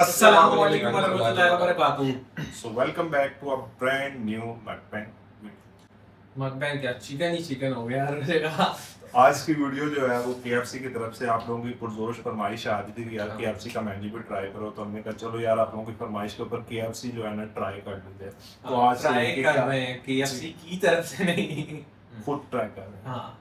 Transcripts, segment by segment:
अस्सलामुअलैकुम warahmatullahi wabarakatuh। So welcome back to a brand new mukbang video। मकबैन क्या chicken ही chicken हो गया हर जगह। आज की वीडियो जो है वो KFC की तरफ से आप लोगों की पुरजोश फरमाइश आ रही थी कि यार KFC का मेन्यू भी ट्राई करो, तो हमने कहा चलो यार आप लोगों की फरमाइश के ऊपर KFC जो है ना ट्राई कर लेते हैं। तो आज से ट्राई लेके कर क्या रहे हैं KFC की तरफ से नहीं। खुद ट्राई कर रहे हैं। हाँ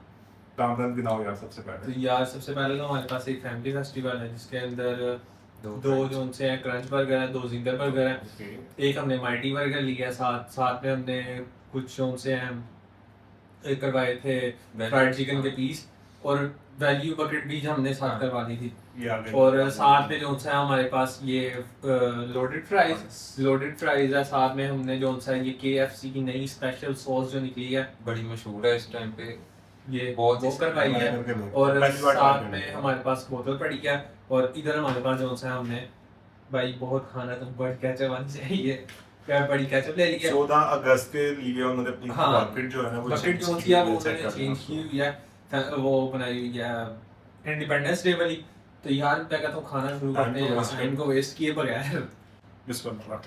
कामरान गिनाओ यार सबसे तो पहले। यार सबसे पहले तो हमारे पास एक फैमिली फेस्टिवल है जिसके अंदर दो जो उनसे हैं क्रंच बर्गर है, दो जिंगर बर्गर है, Okay। एक हमने माइटी बर्गर लिया है, साथ में हमने कुछ जो उनसे हैं एक करवाए थे फ्राइड चिकन के पीस और वैल्यू बकेट भी हमने साथ करवा ली थी। ये आगे और साथ में जो सा है हमारे पास ये लोडेड फ्राइज है, साथ में हमने जो सा है ये KFC की नई स्पेशल सॉस जो निकली है बड़ी मशहूर है इस टाइम पे, ये बहुत वो करवाई है। और साथ में हमारे पास बोतल पड़ी है और इधर हमारे पास जो सा है हमने भाई बहुत खाना तो बड़ी केचप आनी चाहिए, क्या बड़ी केचप ले लिया। 14 अगस्त के लिए उन्होंने अपनी हाँ बकेट जो है ना वो बकेट जो थी वो उन्होंने चेंज की हुई है, वो बनाई हुई है इंडिपेंडेंस डे वाली। तो यार मैं कहता हूँ खाना शुरू करते हैं टाइम को वेस्ट किए बगैर। बिस्मिल्लाह।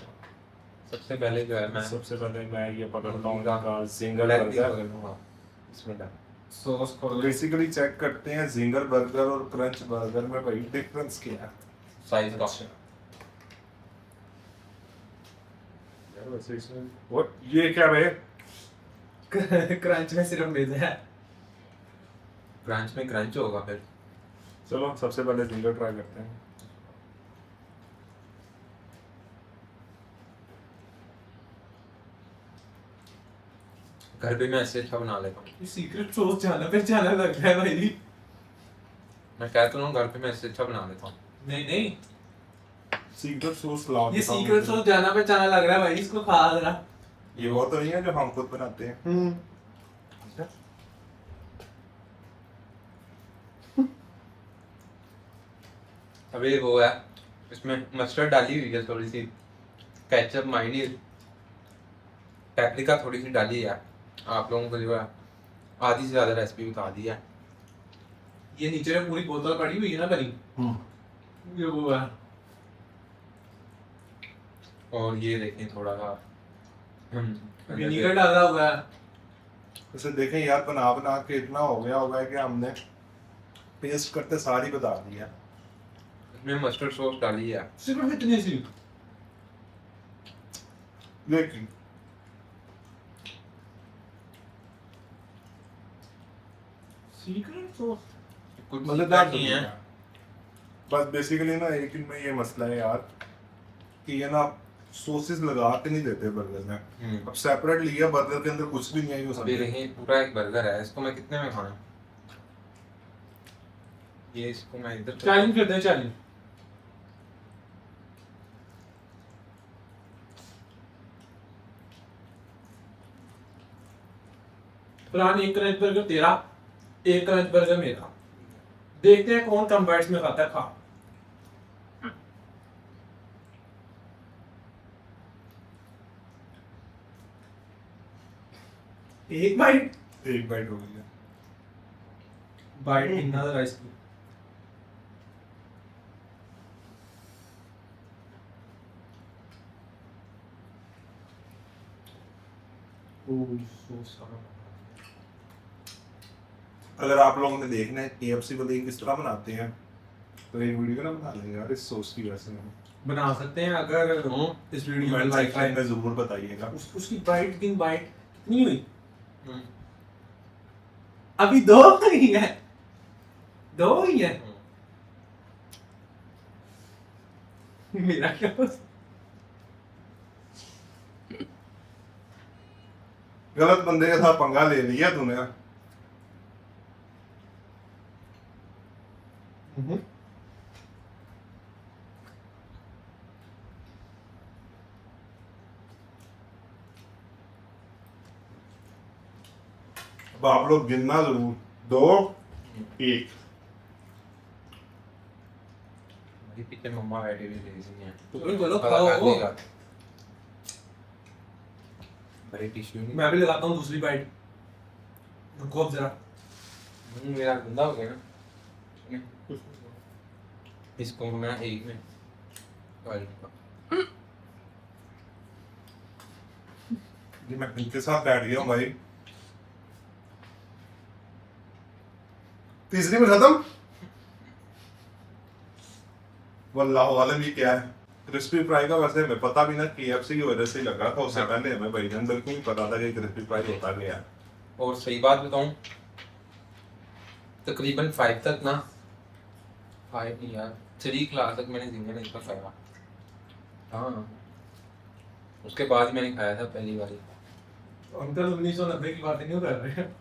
सबसे पहले जो है मैं सबसे पहले मैं ये पकड़ता हूँ इनका जिंगर ब्लैक टी बर्गर। पकड़ लूंगा। बिस्मिल्लाह। सॉस खोलो। बेसिकली चेक करते हैं जिंगर बर्गर और क्रंच बर्गर में भाई डिफरेंस क्या है। साइज का यार वैसे इसमें वो ये क्या भाई क्रंच में सिर्फ मेज़ है। क्रंच में क्रंच होगा फिर। चलो सबसे पहले जिंगर ट्राई करते हैं। घर पे मैं ऐसे अच्छा बना लेता हूँ। ये सीक्रेट सॉस जाना लग रहा है भाई। मैं कहता हूँ घर पे मैं ऐसे अच्छा बना लेता हूँ। नहीं सीक्रेट सॉस लाओ ये सीक्रेट सॉस जाना लग रहा है भाई, इसको खा जरा। ये वो तो नहीं है जो हम खुद बनाते हैं। अभी वो है इसमें मस्टर्ड डाली हुई है, थोड़ी सी केचप मायोनीज पैप्रिका थोड़ी सी डाली है। आप लोगों को जो है आधी से ज्यादा रेसिपी बता दी है। ये नीचे में पूरी बोतल पड़ी हुई है ना भरी, ये वो है। और ये देखें थोड़ा सा विनीगर डाला हुआ है। उसे देखें यार बना बना के इतना हो गया होगा कि हमने टेस्ट करते सारी बता दी है। इसमें मस्टर्ड सॉस डाली है। सिर्फ इतनी सी। लेकिन सीक्रेट सॉस कुछ मजेदार नहीं नहीं है। है। बस बेसिकली ना एक इनमें ये मसला है यार कि ये ना सॉसेस लगा के नहीं देते बर्गर में। अब सेपरेट लिया बर्गर के अंदर कुछ भी नहीं है। अभी देखिए पूरा एक बर्गर है, इसको मैं कितने में खाऊं? ये इसको मैं इधर चैलेंज करते हैं चैलेंज। फरहान एक क्रंच बर्गर तेरा, एक क्रंच बर्गर मेरा। देखते हैं कौन कम बाइट्स में खाता है। खा एक बाइट एक बाइट हो गई है। बाइट इतना राइस की। अगर आप लोगों ने देखना है KFC वाले किस तरह बनाते हैं तो एक वीडियो ना बना लेंगे यार इस सॉस की वजह से। बना सकते हैं अगर इस वीडियो में लाइक में जरूर बताइएगा। उसकी बाइट कितनी हुई? अभी दो ही है, दो ही है। मेरा क्या गलत बंदे के साथ पंगा ले लिया तूने। अब आप लोग गिनना जरूर। 2 1 मेरे पीछे मम्मा बैठी हुई लेजी है। तो चलो पता खाओ। कर लेगा। बड़े टिश्यू नहीं। मैं भी लगाता हूँ दूसरी बाइट। रुको अब जरा। मेरा गंदा हो गया ना। इसको मैं एक में जी मैं इनके साथ बैठ गया हूँ भाई। तीसरी में खत्म। वल्लाह वाले भी क्या है क्रिस्पी फ्राई का, वैसे हमें पता भी ना KFC की वजह से ही लगा था, उससे हाँ। पहले हमें भाई अंदर क्यों पता था कि क्रिस्पी फ्राई होता क्या है। और सही बात बताऊं, तकरीबन 5 तक ना, 5 नहीं यार, 3 क्लास तक मैंने जिंदगी में इतना खाया। हाँ, उसके बाद ही मैंने खाया था पहली बार। अंकल 1990 की बातें नहीं कर रहे हैं।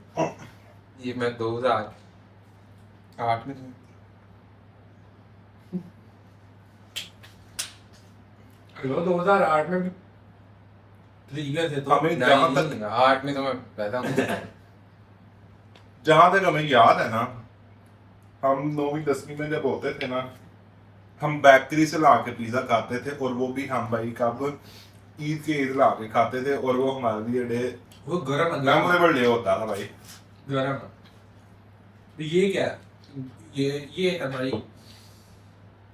ये मैं 2008 में था। चलो 2008 में लीगल थे तो हमें जहाँ नहीं, तक 8 में तो मैं पैदा हूँ। जहाँ तक हमें याद है ना, हम 9वीं 10वीं में जब होते थे ना, हम बेकरी से ला के पिज्जा खाते थे, और वो भी हम भाई कब ईद के ईद ला के खाते थे, और वो हमारे लिए डे वो गरम मेमोरेबल डे होता था भाई। गरम। तो ये क्या है? ये है भाई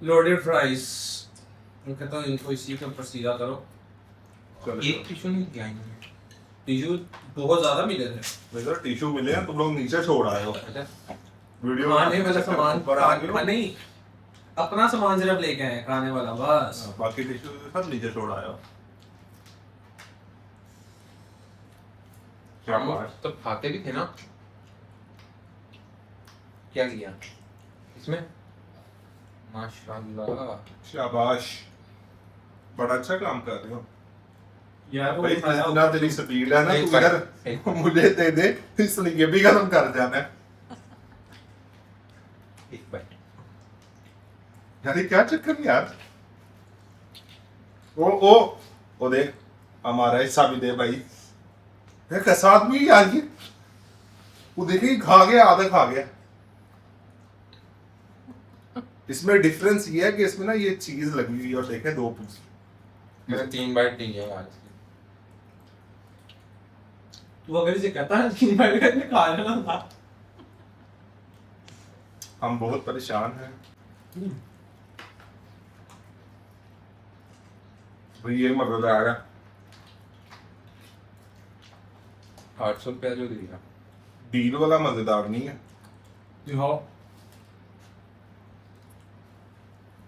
लोडेड फ्राइज। मैं कहता हूँ इनको इसी के ऊपर सीधा करो। चलो एक टिश्यू नहीं दिया इन्होंने। टिश्यू बहुत ज्यादा मिले थे। मेरे को टिश्यू मिले हैं, तुम लोग नीचे छोड़ आए हो अच्छा, वीडियो खाने वाला सामान ऊपर आ गए हो। नहीं, अपना सामान सिर्फ लेके आए खाने वाला बस। बाकी टिश्यू सब नीचे छोड़ आए हो। क्या हम बात। तो खाते भी थे ना। क्या किया इसमें? माशाल्लाह। शाबाश, बड़ा अच्छा काम कर रहे हो यार वो भाई। खाया इतना तेरी स्पीड है ना, एक तू बार, इधर एक बार। मुझे दे दे, इसलिए ये भी खत्म कर जाना है। एक बाइट। यार ये क्या चक्कर है यार। ओ देख, हमारा हिस्सा भी दे भाई। ये कैसा आदमी है यार ये। वो देखिए खा गया, आधा खा गया। इसमें डिफरेंस ये है कि इसमें ना ये चीज लगी हुई है, और देखें 2 पीस। मैंने 3 बाइट नहीं किया आज। तू अगर इसे कहता है 3 बाइट करके खा लेना था। हम बहुत परेशान हैं भाई। ये मजेदार है। 800 रुपया जो दिया। डील वाला मजेदार नहीं है। दिखाओ,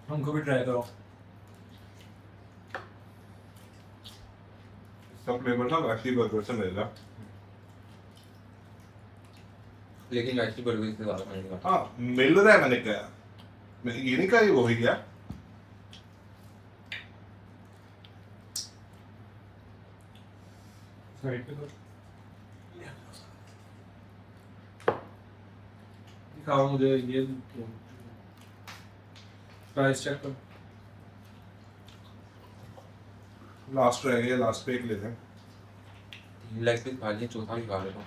हमको भी ट्राई करो। इसका फ्लेवर ना वैसी बर्गर से मिलेगा। लेकिन वैसी बर्गर से ज्यादा महंगा। हाँ मिल रहा है, मैंने कहा, मैं ये नहीं कहा ये वो ही गया। साइड पे करो। दिखाओ मुझे ये प्राइस चेक करो। लास्ट रह गया, लास्ट पे एक लेते हैं। 3 लेग पीस खा लिए, चौथा भी खा लेता हूँ।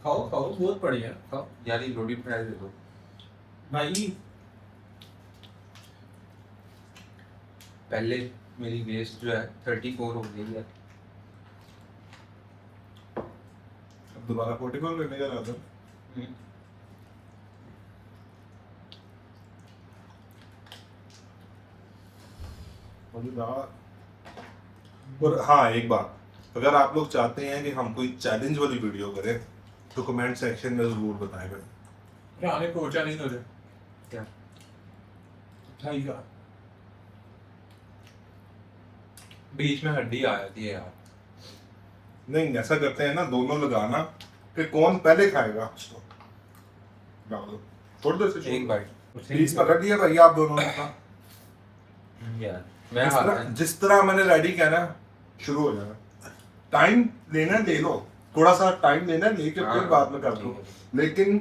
खाओ खाओ, बहुत बढ़िया खाओ यार ये रोटी फ्राई दे दो भाई। पहले। मेरी वेस्ट जो है 34 हो गई है। अब दोबारा 44 लेने का रहा था। मजेदार। और हाँ एक बात, अगर आप लोग चाहते हैं कि हम कोई चैलेंज वाली वीडियो करें तो कमेंट सेक्शन में जरूर बताएं भाई। क्या आने पहुंचा नहीं तुझे क्या? भाई का बीच में हड्डी आ जाती है यार। नहीं ऐसा करते हैं ना, दोनों लगाना, कि कौन पहले खाएगा उसको। डाल दो, छोड़ दो इसे, एक बाइट। प्लीज पकड़ लिया भाई आप दोनों ने। यार मैं हाथ जिस तरह मैंने रेडी किया ना, शुरू हो जाना। टाइम लेना ले लो, थोड़ा सा टाइम लेना, लेके फिर बाद में कर दो, लेकिन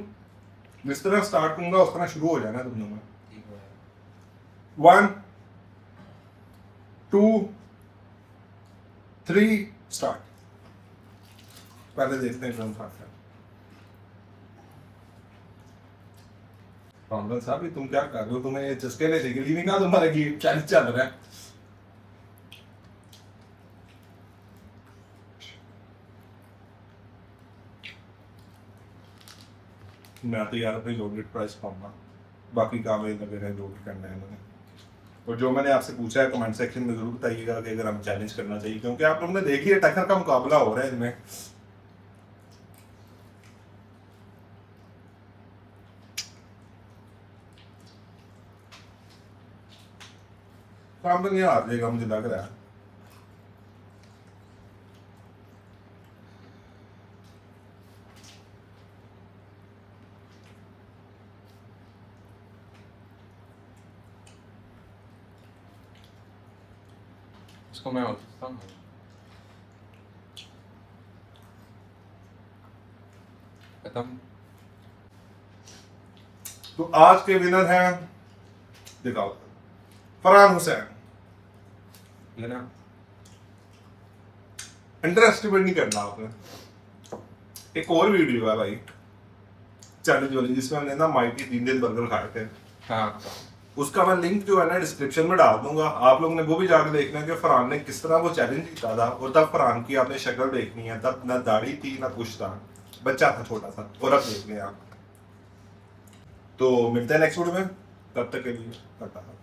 जिस तरह स्टार्ट करूंगा उस तरह शुरू हो जाना तुम लोग। 1 2 3 स्टार्ट। पहले देखते हैं कौन खाता है। रामलाल साहब ये तुम क्या कर रहे हो? तुम्हें ये चस्के लेने के लिए नहीं कहा, तुम्हारा गेम चैलेंज चल रहा है। मैं तो यार अपनी लोडेड प्राइस खाऊंगा। बाकी काम में लगे रहे, जो भी करना है इन्होंने। और जो मैंने आपसे पूछा है कमेंट सेक्शन में जरूर बताइएगा कि अगर हम चैलेंज करना चाहिए, क्योंकि आप लोगों ने देखी है टक्कर का मुकाबला हो रहा है इनमें। काम तो नहीं हार जाएगा मुझे लग रहा है। इसको मैं और सकता हूँ। खत्म। तो आज के विनर हैं, दिखाओ, फरहान हुसैन। ये ना अंडर एस्टिमेट नहीं करना आपने। एक और वीडियो है भाई चैलेंज वाली, जिसमें हमने ना माइटी 3 दिन बर्गर खाए थे, हाँ उसका मैं लिंक जो है ना डिस्क्रिप्शन में डाल दूंगा। आप लोगों ने वो भी जाकर देखना है कि फरहान ने किस तरह वो चैलेंज जीता था। और तब फरहान की आपने शक्ल देखनी है, तब ना दाढ़ी थी ना कुछ था, बच्चा था छोटा सा। और अब देख लें आप। तो मिलते हैं नेक्स्ट वीडियो में, तब तक के लिए टाटा।